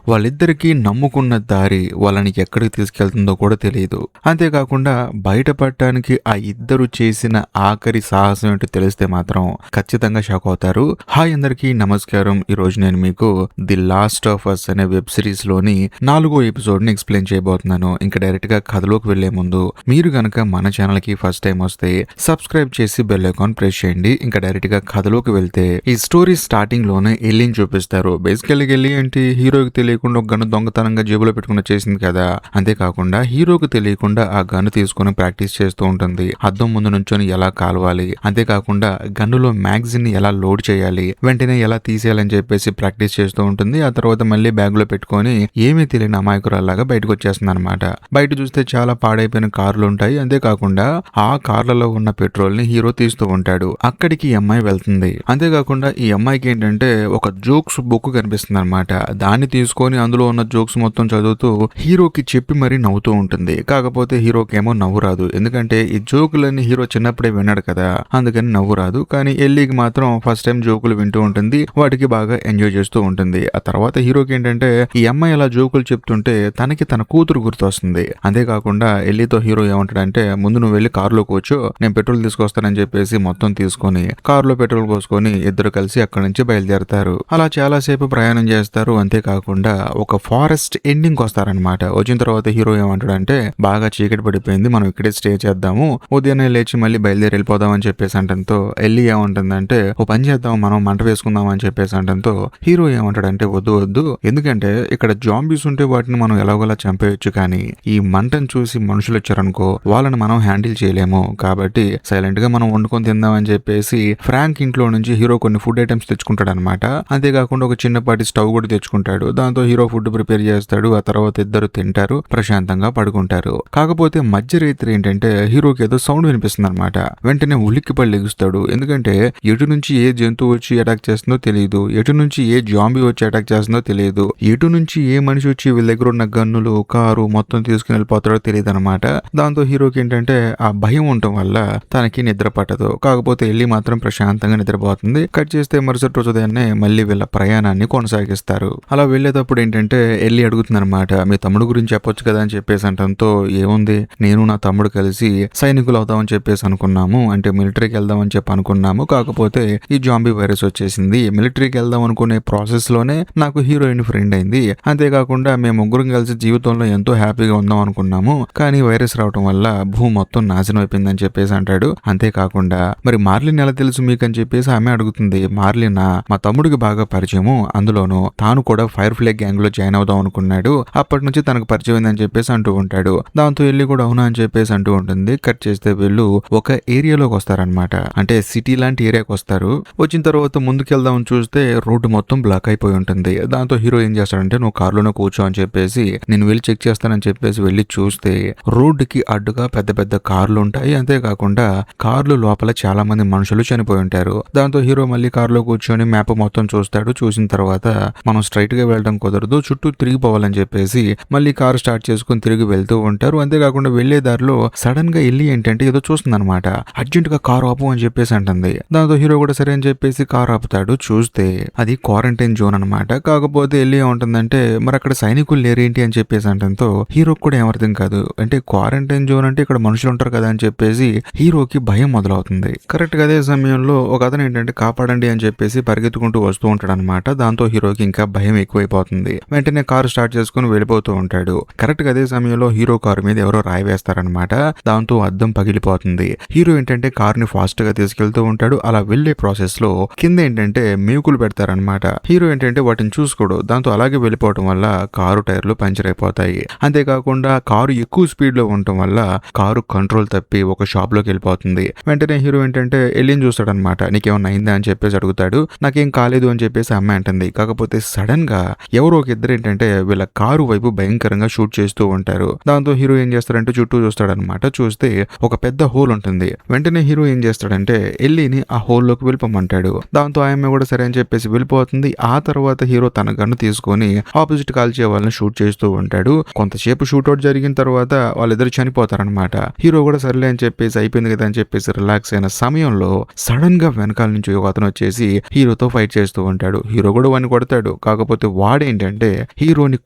వాళ్ళిద్దరికీ నమ్ముకున్న దారి వాళ్ళని ఎక్కడికి తీసుకెళ్తుందో కూడా తెలియదు. అంతేకాకుండా బయటపడటానికి ఆ ఇద్దరు చేసిన ఆఖరి సాహసం ఏంటో తెలిస్తే మాత్రం ఖచ్చితంగా షాక్ అవుతారు. హాయ్ అందరికీ నమస్కారం. ఈరోజు నేను మీకు ది లాస్ట్ ఆఫ్ అస్ అనే వెబ్ సిరీస్ లోని 4వ ఎపిసోడ్ ని ఎక్స్ప్లెయిన్ చేయబోతున్నాను. ఇంకా డైరెక్ట్ గా కథలోకి వెళ్లే ముందు మీరు గనక మన ఛానల్ కి ఫస్ట్ టైం వస్తే సబ్స్క్రైబ్ చేసి బెల్ ఐకాన్ ప్రెస్ చేయండి. ఇంకా డైరెక్ట్ గా కథలోకి వెళ్తే ఈ స్టోరీ స్టార్టింగ్ లోనే ఎల్లిని చూపిస్తారు. బేసికల్లీ ఎల్లి ఏంటి, హీరోకి తెలియకుండా ఒక గన్ను దొంగతనంగా జేబులో పెట్టుకుని చేసింది కదా. అంతేకాకుండా హీరోకి తెలియకుండా ఆ గన్ను తీసుకుని ప్రాక్టీస్ చేస్తూ ఉంటుంది. అద్దం ముందు నుంచొని ఎలా కాల్వాలి, అంతేకాకుండా గన్నులో మ్యాగజిన్ ని ఎలా లోడ్ చేయాలి, వెంటనే ఎలా తీసేయాలని చెప్పేసి ప్రాక్టీస్ చేస్తూ ఉంటుంది. ఆ తర్వాత మళ్ళీ బ్యాగ్ లో పెట్టుకొని ఏమీ తెలియని అమాయకురాల్లాగా బయటకు వచ్చేస్తుంది అనమాట. బయట చూస్తే చాలా పాడైపోయిన కార్లు ఉంటాయి. అంతేకాకుండా ఆ కార్లలో ఉన్న పెట్రోల్ ని హీరో తీస్తూ ఉంటాడు. అక్కడికి ఈ అమ్మాయి వెళ్తుంది. అంతేకాకుండా ఈ అమ్మాయికి ఏంటంటే ఒక జోక్స్ బుక్ కనిపిస్తుంది అనమాట. దాన్ని తీసుకొని అందులో ఉన్న జోక్స్ మొత్తం చదువుతూ హీరోకి చెప్పి మరీ నవ్వుతూ ఉంటుంది. కాకపోతే హీరోకి ఏమో నవ్వు రాదు. ఎందుకంటే ఈ జోకులన్నీ హీరో చిన్నప్పుడే విన్నాడు కదా, అందుకని నవ్వు రాదు. కానీ ఎల్లీకి మాత్రం ఫస్ట్ టైం జోకులు వింటూ ఉంటుంది. వాటికి బాగా ఎంజాయ్ చేస్తూ ఉంటుంది. ఆ తర్వాత హీరోకి ఏంటంటే ఈ అమ్మాయి అలా జోకులు చెప్తుంటే తనకి తన కూతురు గుర్తొస్తుంది. అంతేకాకుండా ఎల్లీతో హీరో ఏమంటాడంటే, ముందు నువ్వు వెళ్ళి కారులో కూర్చో, నేను పెట్రోల్ తీసుకొస్తానని చెప్పేసి మొత్తం తీసుకొని కారులో పెట్రోల్ పోసుకొని ఇద్దరు కలిసి అక్కడి నుంచి బయలుదేరతారు. అలా చాలాసేపు ప్రయాణం చేస్తారు. అంతేకాకుండా ఒక ఫారెస్ట్ ఎండింగ్ వస్తారనమాట. వచ్చిన తర్వాత హీరో ఏమంటాడంటే, బాగా చీకటి పడిపోయింది, మనం ఇక్కడే స్టే చేద్దాము, ఉదయాన్నే లేచి మళ్ళీ బయలుదేరి వెళ్ళిపోదాం అని చెప్పేసి అంటంతో ఎల్లి ఏమంటుందంటే, ఓ పని చేద్దాం, మనం మంట వేసుకుందాం అని చెప్పేసి అంటంతో హీరో ఏమంటాడంటే, వద్దు వద్దు, ఎందుకంటే ఇక్కడ జాంబీస్ ఉంటే వాటిని మనం ఎలాగోలా చంపేయచ్చు, కానీ ఈ మంటను చూసి మనుషులు వచ్చారనుకో వాళ్ళని మనం హ్యాండిల్ చేయలేము, కాబట్టి సైలెంట్ గా మనం వండుకొని తిందాం అని చెప్పేసి ఫ్రాంక్ ఇంట్లో నుంచి హీరో కొన్ని ఫుడ్ ఐటమ్స్ తెచ్చుకుంటాడు అనమాట. అంతేకాకుండా ఒక చిన్నపాటి స్టవ్ కూడా తెచ్చుకుంటాడు. దాంతో హీరో ఫుడ్ ప్రిపేర్ చేస్తాడు. ఆ తర్వాత ఇద్దరు తింటారు, ప్రశాంతంగా పడుకుంటారు. కాకపోతే మధ్యరాత్రి ఏంటంటే హీరోకి ఏదో సౌండ్ వినిపిస్తుంది అనమాట. వెంటనే ఉలిక్కిపడి లెగుస్తాడు. ఎందుకంటే ఎటు నుంచి ఏ జంతువు వచ్చి అటాక్ చేస్తుందో తెలియదు, ఎటు నుంచి ఏ జాంబీ వచ్చి అటాక్ చేస్తుందో తెలియదు, ఎటు నుంచి ఏ మనిషి వచ్చి వీళ్ళ దగ్గర ఉన్న గన్నులు కారు మొత్తం తీసుకుని వెళ్ళిపోతాడో తెలియదు అనమాట. దాంతో హీరోకి ఏంటంటే ఆ భయం ఉండటం వల్ల తనకి నిద్ర పట్టదు. కాకపోతే ఎల్లి మాత్రం ప్రశాంతంగా నిద్రపోతుంది. కట్ చేస్తే మరుసటి రోజు ఉదయాన్నే మళ్ళీ వీళ్ళ ప్రయాణాన్ని కొనసాగిస్తారు. అలా వెళ్లేటప్పుడు ఏంటంటే ఎల్లి అడుగుతుంది అనమాట, మీ తమ్ముడు గురించి చెప్పొచ్చు కదా అని చెప్పేసి అంటంతో, ఏముంది, నేను నా తమ్ముడు కలిసి సైనికులు అవుతామని చెప్పేసి అనుకున్నాము, అంటే మిలిటరీకి వెళ్దాం అని చెప్పి అనుకున్నాము, కాకపోతే ఈ జాంబీ వైరస్ వచ్చేసింది. మిలిటరీకి వెళ్దాం అనుకునే ప్రాసెస్ లోనే నాకు హీరోయిన్ ఫ్రెండ్ అయింది. అంతేకాకుండా మేము ముగ్గురం కలిసి జీవితంలో ఎంతో హ్యాపీగా ఉందాం అనుకున్నాము, కానీ వైరస్ రావడం వల్ల భూమి మొత్తం నాశనం అయిపోయిందని చెప్పేసి అంటాడు. అంతేకాకుండా మరి మార్లిన్ ఎలా తెలుసు మీకు అని చెప్పేసి ఆమె అడుగుతుంది. మార్లిన్ మా తమ్ముడికి బాగా పరిచయము, అందులోనూ తాను కూడా ఫైర్ ఫ్లాగ్ గ్యాంగ్ లో జాయిన్ అవుదాం అనుకున్నాడు, అప్పటి నుంచి తనకు పరిచయం అయిందని చెప్పేసి అంటూ ఉంటాడు. దాంతో వెళ్ళి కూడా అవునా అని చెప్పేసి అంటూ ఉంటుంది. కట్ చేస్తే వీళ్ళు ఒక ఏరియాలోకి వస్తారనమాట. అంటే సిటీ లాంటి ఏరియాకి వస్తారు. వచ్చిన తర్వాత ముందుకెళ్దామని చూస్తే రోడ్డు మొత్తం బ్లాక్ అయిపోయి ఉంటుంది. దాంతో హీరో ఏం చేస్తాడంటే, నువ్వు కారులోనే కూర్చో అని చెప్పేసి నేను వెళ్ళి చెక్ చేస్తానని చెప్పేసి వెళ్ళి చూస్తే రోడ్డుకి అడ్డుగా పెద్ద పెద్ద కార్లు ఉంటాయి. అంతేకాకుండా కార్లు లోపల చాలా మంది మనుషులు చనిపోయి ఉంటారు. దాంతో హీరో మళ్ళీ కారులో కూర్చొని మ్యాప్ మొత్తం చూస్తాడు. చూసిన తర్వాత మనం స్ట్రైట్ గా వెళ్ళడం కుదరదు, చుట్టూ తిరిగిపోవాలని చెప్పేసి మళ్ళీ కారు స్టార్ట్ చేసుకుని తిరిగి వెళ్తూ ఉంటారు. అంతేకాకుండా వెళ్లే దారిలో సడన్ గా వెళ్ళి ఏంటంటే ఏదో చూస్తుంది అనమాట. అర్జెంట్ గా కారు ఆపు అని చెప్పేసి అంటుంది. దాంతో హీరో కూడా సరే అని చెప్పేసి కారు ఆపుతాడు. చూస్తే అది క్వారంటైన్ జోన్ అనమాట. కాకపోతే వెళ్ళి ఏముంటుందంటే, మరి అక్కడ సైనికులు లేరేంటి అని చెప్పేసి అంటంతో హీరోకి కూడా ఏమర్థం కాదు. అంటే క్వారంటైన్ జోన్ అంటే ఇక్కడ మనుషులు ఉంటారు కదా అని చెప్పేసి హీరోకి భయం మొదలవుతుంది. కరెక్ట్ గా అదే సమయంలో ఒక అతను ఏంటంటే కాపాడండి అని చెప్పేసి పరిగెత్తుకుంటూ వస్తూ ఉంటాడు అనమాట. దాంతో హీరోకి ఇంకా భయం ఎక్కువైపోతుంది. వెంటనే కారు స్టార్ట్ చేసుకుని వెళ్ళిపోతూ ఉంటాడు. కరెక్ట్ గా అదే సమయంలో హీరో కారు మీద ఎవరో రాయి వేస్తారనమాట. దాంతో అద్దం పగిలిపోతుంది. హీరో ఏంటంటే కారుని ఫాస్ట్ గా తీసుకెళ్తూ ఉంటాడు. అలా వెళ్లే ప్రాసెస్ లో కింద ఏంటంటే మేకులు పెడతారనమాట. హీరో ఏంటంటే వాటిని చూసుకోడు. దాంతో అలాగే వెళ్ళిపోవడం వల్ల కారు టైర్లు పంచర్ అయిపోతాయి. అంతేకాకుండా కారు ఎక్కువ స్పీడ్ లో ఉండటం వల్ల కారు కంట్రోల్ తప్పి ఒక షాప్ లోకి వెళ్ళిపోతుంది. వెంటనే హీరో ఏంటంటే ఎల్లిని చూస్తాడనమాట. నీకేమన్నా అయిందా అని చెప్పేసి అడుగుతాడు. నాకేం కాలేదు అని చెప్పేసి అమ్మాయి అంటుంది. కాకపోతే సడన్ గా ఎవరో ఒక ఇద్దరు ఏంటంటే వీళ్ళ కారు వైపు భయంకరంగా షూట్ చేస్తూ ఉంటారు. దాంతో హీరో ఏం చేస్తాడంటే చుట్టూ చూస్తాడనమాట. చూస్తే ఒక పెద్ద హోల్ ఉంటుంది. వెంటనే హీరో ఏం చేస్తాడంటే ఎల్లిని ఆ హోల్ లోకి వెళ్ళిపోమంటాడు. దాంతో ఆమె కూడా సరే అని చెప్పేసి వెళ్ళిపోతుంది. ఆ తర్వాత హీరో తన గన్ను తీసుకొని ఆపోజిట్ కాల్చే వాళ్ళని షూట్ చేస్తూ ఉంటాడు. కొంతసేపు షూట్అవుట్ జరిగిన తర్వాత వాళ్ళిద్దరు చనిపోతారనమాట. హీరో కూడా సర్లే అని చెప్పేసి అయిపోయింది కదా అని చెప్పేసి రిలాక్స్ అయిన సమయంలో సడన్ గా వెనకాల నుంచి ఒక అతను వచ్చేసి హీరోతో ఫైట్ చేస్తూ ఉంటాడు. హీరో కూడా వాడిని కొడతాడు. కాకపోతే వాడేంటి ఏంటంటే హీరోని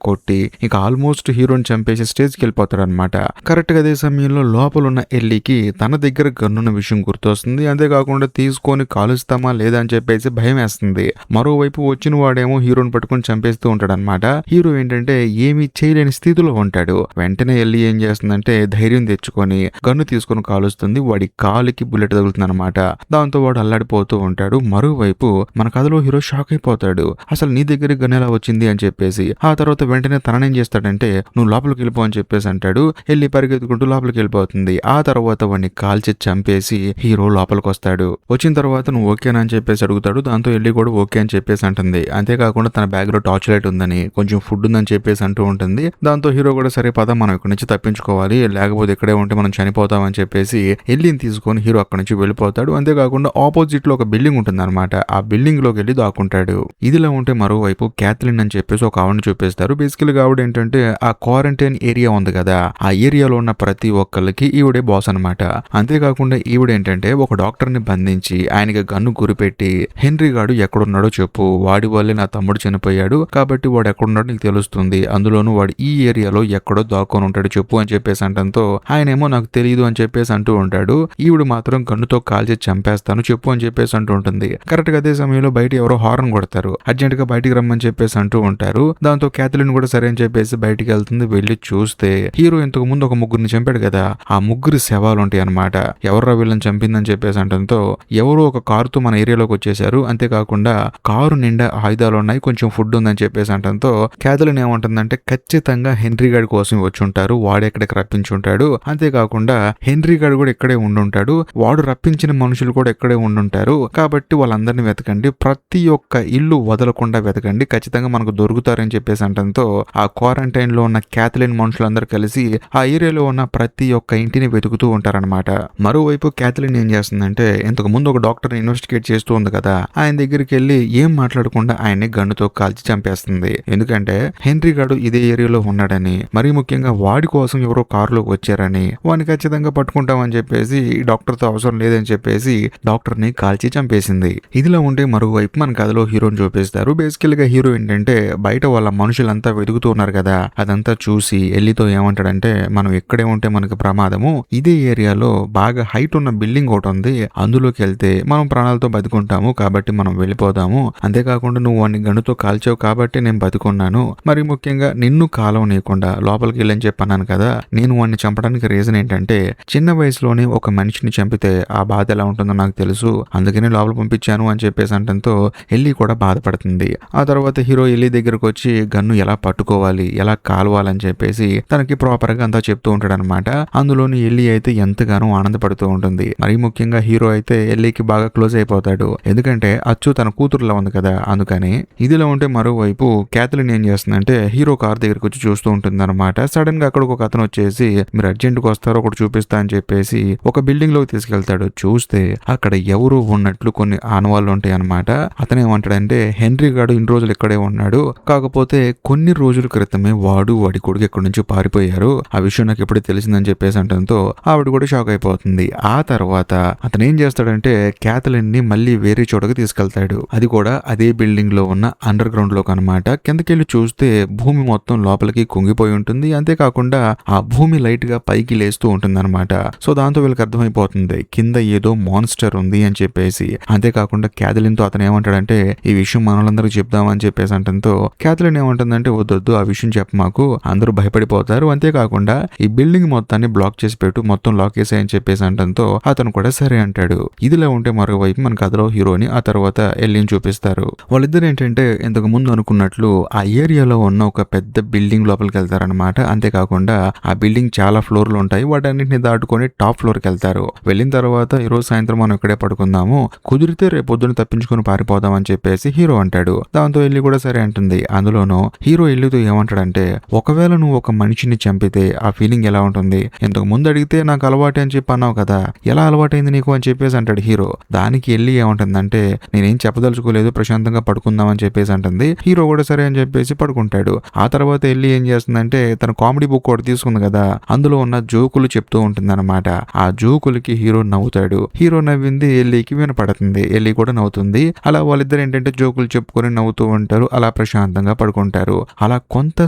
కొట్టి ఇక ఆల్మోస్ట్ హీరోని చంపేసి స్టేజ్కి వెళ్ళిపోతాడు అనమాట. కరెక్ట్ గా అదే సమయంలో లోపల ఉన్న ఎల్లీకి తన దగ్గర గన్నున్న విషయం గుర్తొస్తుంది. అంతేకాకుండా తీసుకొని కాలుస్తామా లేదా అని చెప్పేసి భయం వేస్తుంది. మరోవైపు వచ్చిన వాడేమో హీరోని పట్టుకొని చంపేస్తూ ఉంటాడు అనమాట. హీరో ఏంటంటే ఏమీ చేయలేని స్థితిలో ఉంటాడు. వెంటనే ఎల్లి ఏం చేస్తుందంటే ధైర్యం తెచ్చుకొని గన్ను తీసుకొని కాలుస్తుంది. వాడి కాలుకి బుల్లెట్ తగులుతుంది అనమాట. దాంతో వాడు అల్లాడిపోతూ ఉంటాడు. మరోవైపు మన కథలో హీరో షాక్ అయిపోతాడు. అసలు నీ దగ్గర గన్ ఎలా వచ్చింది అని చెప్పేసి. ఆ తర్వాత వెంటనే తననేం చేస్తాడంటే నువ్వు లోపలికి వెళ్ళిపో అని చెప్పేసి అంటాడు. ఎల్లి పరిగెత్తుకుంటూ లోపలికి వెళ్ళిపోతుంది. ఆ తర్వాత వాడిని కాల్చి చంపేసి హీరో లోపలికి వస్తాడు. వచ్చిన తర్వాత నువ్వు ఓకేనా అని చెప్పేసి అడుగుతాడు. దాంతో ఎల్లి కూడా ఓకే అని చెప్పేసి అంటుంది. అంతేకాకుండా తన బ్యాగ్ లో టార్చ్ లైట్ ఉందని కొంచెం ఫుడ్ ఉందని చెప్పేసి అంటూ ఉంటుంది. దాంతో హీరో కూడా సరే పద మనం ఇక్కడ నుంచి తప్పించుకోవాలి, లేకపోతే ఇక్కడే ఉంటే మనం చనిపోతాం అని చెప్పేసి ఎల్లిని తీసుకొని హీరో అక్కడ నుంచి వెళ్ళిపోతాడు. అంతేకాకుండా ఆపోజిట్ లో ఒక బిల్డింగ్ ఉంటుంది అనమాట. ఆ బిల్డింగ్ లోకి వెళ్ళి దాక్కుంటాడు. ఇదిలా ఉంటే మరోవైపు క్యాథలిన్ అని చెప్పేసి ఒక ఆవిడని చూపిస్తారు. బేసికల్ గా ఆవిడ ఏంటంటే ఆ క్వారంటైన్ ఏరియా ఉంది కదా, ఆ ఏరియాలో ఉన్న ప్రతి ఒక్కరికి ఈవిడే బాస్ అనమాట. అంతేకాకుండా ఈవిడ ఏంటంటే ఒక డాక్టర్ ని బంధించి ఆయనకి గన్ను గురిపెట్టి హెన్రీ గాడు ఎక్కడున్నాడో చెప్పు, వాడి వల్లే నా తమ్ముడు చనిపోయాడు కాబట్టి వాడు ఎక్కడున్నాడో నీకు తెలుస్తుంది, అందులోనూ వాడు ఈ ఏరియాలో ఎక్కడో దాక్కొని ఉంటాడు చెప్పు అని చెప్పేసి అంటంతో ఆయనేమో నాకు తెలియదు అని చెప్పేసి అంటూ ఉంటాడు. ఈవిడ మాత్రం గన్నుతో కాల్చి చంపేస్తాను చెప్పు అని చెప్పేసి అంటూ ఉంటుంది. కరెక్ట్ గా అదే సమయంలో బయట ఎవరో హార్న్ కొడతారు. అర్జెంట్ గా బయటికి రమ్మని చెప్పేసి అంటూ ఉంటారు. దాంతో క్యాథలిన్ కూడా సరే అని చెప్పేసి బయటికి వెళ్తుంది. వెళ్ళి చూస్తే హీరో ఇంతకు ముందు ఒక ముగ్గురిని చంపాడు కదా, ఆ ముగ్గురు శవాలు ఉంటాయి అనమాట. ఎవర్రా వీళ్ళని చంపిందని చెప్పేసి అంటంతో ఎవరో ఒక కారుతో మన ఏరియాలోకి వచ్చేసారు, అంతేకాకుండా కారు నిండా ఆయుధాలు ఉన్నాయి, కొంచెం ఫుడ్ ఉందని చెప్పేసి అంటంతో క్యాథలిన్ ఏమంటుందంటే ఖచ్చితంగా హెన్రీ గాడి కోసం వచ్చి ఉంటారు, వాడు ఎక్కడికి రప్పించుంటాడు, అంతేకాకుండా హెన్రీ గాడు కూడా ఇక్కడే ఉండుంటాడు, వాడు రప్పించిన మనుషులు కూడా ఇక్కడే ఉండుంటారు, కాబట్టి వాళ్ళందరినీ వెతకండి, ప్రతి ఒక్క ఇల్లు వదలకుండా వెతకండి, ఖచ్చితంగా మనకు దొరుకుతారని చెప్పేసి అంటంతో ఆ క్వారంటైన్ లో ఉన్న క్యాథలిన్ మనుషులందరూ కలిసి ఆ ఏరియాలో ఉన్న ప్రతి ఒక్క ఇంటిని వెతుకుతూ ఉంటారనమాట. మరోవైపు క్యాథలిన్ ఏం చేస్తుందంటే ఇంతకు ముందు ఒక డాక్టర్ ఇన్వెస్టిగేట్ చేస్తూ ఉంది కదా, ఆయన దగ్గరికి వెళ్ళి ఏం మాట్లాడకుండా ఆయన్ని గన్నుతో కాల్చి చంపేస్తుంది. ఎందుకంటే హెన్రీ గాడు ఇదే ఏరియాలో ఉన్నాడని, మరీ ముఖ్యంగా వాడి కోసం ఎవరో కారులోకి వచ్చారని, వాడిని ఖచ్చితంగా పట్టుకుంటామని చెప్పేసి డాక్టర్ తో అవసరం లేదని చెప్పేసి డాక్టర్ ని కాల్చి చంపేసింది. ఇదిలా ఉంటే మరోవైపు మన కథలో హీరోని చూపిస్తారు. బేసికల్ గా హీరో ఏంటంటే బయట వాళ్ళ మనుషులంతా వెతుకుతూ ఉన్నారు కదా, అదంతా చూసి ఎల్లితో ఏమంటాడంటే మనం ఇక్కడే ఉంటే మనకు ప్రమాదము, ఇదే ఏరియాలో బాగా హైట్ ఉన్న బిల్డింగ్ ఒకటి ఉంది, అందులోకి వెళ్తే మనం ప్రాణాలతో బతుకుంటాము కాబట్టి మనం వెళ్ళిపోదాము, అంతేకాకుండా నువ్వు వాడిని గన్నుతో కాల్చావు కాబట్టి నేను బతుకున్నాను, మరి ముఖ్యంగా నిన్ను కాలవనీయకుండా లోపలికి వెళ్ళని చెప్పన్నాను కదా, నేను వాడిని చంపడానికి రీజన్ ఏంటంటే చిన్న వయసులోనే ఒక మనిషిని చంపితే ఆ బాధ ఎలా ఉంటుందో నాకు తెలుసు, అందుకనే లోపల పంపించాను అని చెప్పేసి అంటంతో ఎల్లి కూడా బాధపడుతుంది. ఆ తర్వాత హీరో ఎల్లి దగ్గరకు వచ్చి గన్ను ఎలా పట్టుకోవాలి, ఎలా కాలవాలని చెప్పేసి తనకి ప్రాపర్ గా అంతా చెప్తూ ఉంటాడు అనమాట. అందులోని ఎల్లి అయితే ఎంతగానో ఆనందపడుతూ ఉంటుంది. మరీ ముఖ్యంగా హీరో అయితే ఎల్లికి బాగా క్లోజ్ అయిపోతాడు, ఎందుకంటే అచ్చు తన కూతురులా ఉంది కదా అందుకని. ఇదిలో ఉంటే మరోవైపు క్యాథలిన్ ఏం చేస్తుందంటే హీరో కార్ దగ్గరకు వచ్చి చూస్తూ ఉంటుంది అనమాట. సడన్ గా అక్కడ ఒక అతను వచ్చేసి మీరు అర్జెంట్ గా వస్తారో ఒకటి చూపిస్తా అని చెప్పేసి ఒక బిల్డింగ్ లోకి తీసుకెళ్తాడు. చూస్తే అక్కడ ఎవరు ఉన్నట్లు కొన్ని ఆనవాళ్ళు ఉంటాయి అనమాట. అతను ఏమంటాడంటే హెన్రీ గాడు ఇన్ని రోజులు ఇక్కడే ఉన్నాడు, కాకపోతే కొన్ని రోజుల క్రితమే వాడి కొడుకు ఎక్కడి నుంచి పారిపోయారు, ఆ విషయం నాకు ఎప్పుడే తెలిసిందని చెప్పేసి అంటంతో ఆవిడ కూడా షాక్ అయిపోతుంది. ఆ తర్వాత అతను ఏం చేస్తాడంటే క్యాథలిన్ ని మళ్ళీ వేరే చోటకి తీసుకెళ్తాడు, అది కూడా అదే బిల్డింగ్ లో ఉన్న అండర్ గ్రౌండ్ లోకి అనమాట. కిందకెళ్ళి చూస్తే భూమి మొత్తం లోపలికి కుంగిపోయి ఉంటుంది, అంతేకాకుండా ఆ భూమి లైట్ గా పైకి లేస్తూ ఉంటుంది అనమాట. సో దాంతో వీళ్ళకి అర్థమైపోతుంది కింద ఏదో మాన్స్టర్ ఉంది అని చెప్పేసి. అంతేకాకుండా క్యాథలిన్ తో అతను ఏమంటాడంటే ఈ విషయం మనలందరికీ చెప్దామని చెప్పేసి అంటంతో క్యాథలిన్ ఏమంటుందంటే వద్దొద్దు ఆ విషయం చెప్ప మాకు, అందరూ భయపడిపోతారు, అంతేకాకుండా ఈ బిల్డింగ్ మొత్తాన్ని బ్లాక్ చేసి పెట్టు, మొత్తం లాక్ చేసాయని చెప్పేసి అంటంతో అతను కూడా సరే అంటాడు. ఇదిలా ఉంటే మరోవైపు మన కథలో హీరోని ఆ తర్వాత ఎల్లిని చూపిస్తారు. వాళ్ళిద్దరు ఏంటంటే ఇంతకు ముందు అనుకున్నట్లు ఆ ఏరియాలో ఉన్న ఒక పెద్ద బిల్డింగ్ లోపలికి వెళ్తారనమాట. అంతేకాకుండా ఆ బిల్డింగ్ చాలా ఫ్లోర్లు ఉంటాయి, వాటన్నింటిని దాటుకొని టాప్ ఫ్లోర్ కి వెళ్తారు. వెళ్ళిన తర్వాత ఈ రోజు సాయంత్రం మనం ఇక్కడే పడుకుందాము, కుదిరితే రేపు పొద్దున తప్పించుకొని పారిపోదాం అని చెప్పేసి హీరో అంటాడు. దాంతో ఎల్లి కూడా సరే అంటుంది. అందులోనూ హీరో ఎల్లితో ఏమంటాడంటే ఒకవేళ నువ్వు ఒక మనిషిని చంపితే ఆ ఫీలింగ్ ఎలా ఉంటుంది, ఇంతకు ముందు అడిగితే నాకు అలవాటే అని చెప్పి అన్నావు కదా, ఎలా అలవాటైంది నీకు అని చెప్పేసి అంటాడు హీరో. దానికి ఎల్లి ఏమంటుందంటే నేనేం చెప్పదలుచుకోలేదు, ప్రశాంతంగా పడుకుందాం అని చెప్పేసి అంటుంది. హీరో కూడా సరే అని చెప్పేసి పడుకుంటాడు. ఆ తర్వాత ఎల్లి ఏం చేస్తుందంటే తన కామెడీ బుక్ ఒకటి తీసుకుంది కదా, అందులో ఉన్న జోకులు చెప్తూ ఉంటుంది అనమాట. ఆ జోకులకి హీరో నవ్వుతాడు. హీరో నవ్వింది ఎల్లికి వినపడుతుంది, ఎల్లి కూడా నవ్వుతుంది. అలా వాళ్ళిద్దరు ఏంటంటే జోకులు చెప్పుకొని నవ్వుతూ ఉంటారు. అలా ప్రశాంతంగా ప్రశాంతంగా పడుకుంటారు. అలా కొంత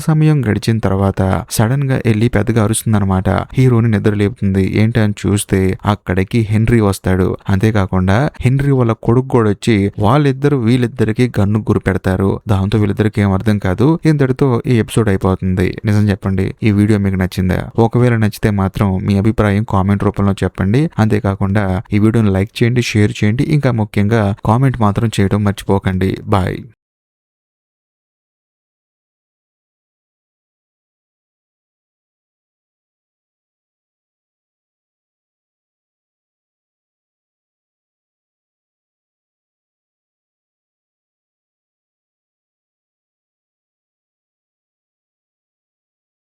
సమయం గడిచిన తర్వాత సడన్ గా వెళ్ళి పెద్దగా అరుస్తుందన్నమాట. హీరోని నిద్ర లేపుతుంది. ఏంటి అని చూస్తే అక్కడికి హెన్రీ వస్తాడు. అంతేకాకుండా హెన్రీ వాళ్ళ కొడుకు కూడా వచ్చి వీళ్ళిద్దరికి గన్ను గురి పెడతారు. దాంతో వీళ్ళిద్దరికి ఏం అర్థం కాదు. ఇంతటితో ఈ ఎపిసోడ్ అయిపోతుంది. నిజం చెప్పండి, ఈ వీడియో మీకు నచ్చిందా? ఒకవేళ నచ్చితే మాత్రం మీ అభిప్రాయం కామెంట్ రూపంలో చెప్పండి. అంతేకాకుండా ఈ వీడియోని లైక్ చేయండి, షేర్ చేయండి, ఇంకా ముఖ్యంగా కామెంట్ మాత్రం చేయడం మర్చిపోకండి. బాయ్.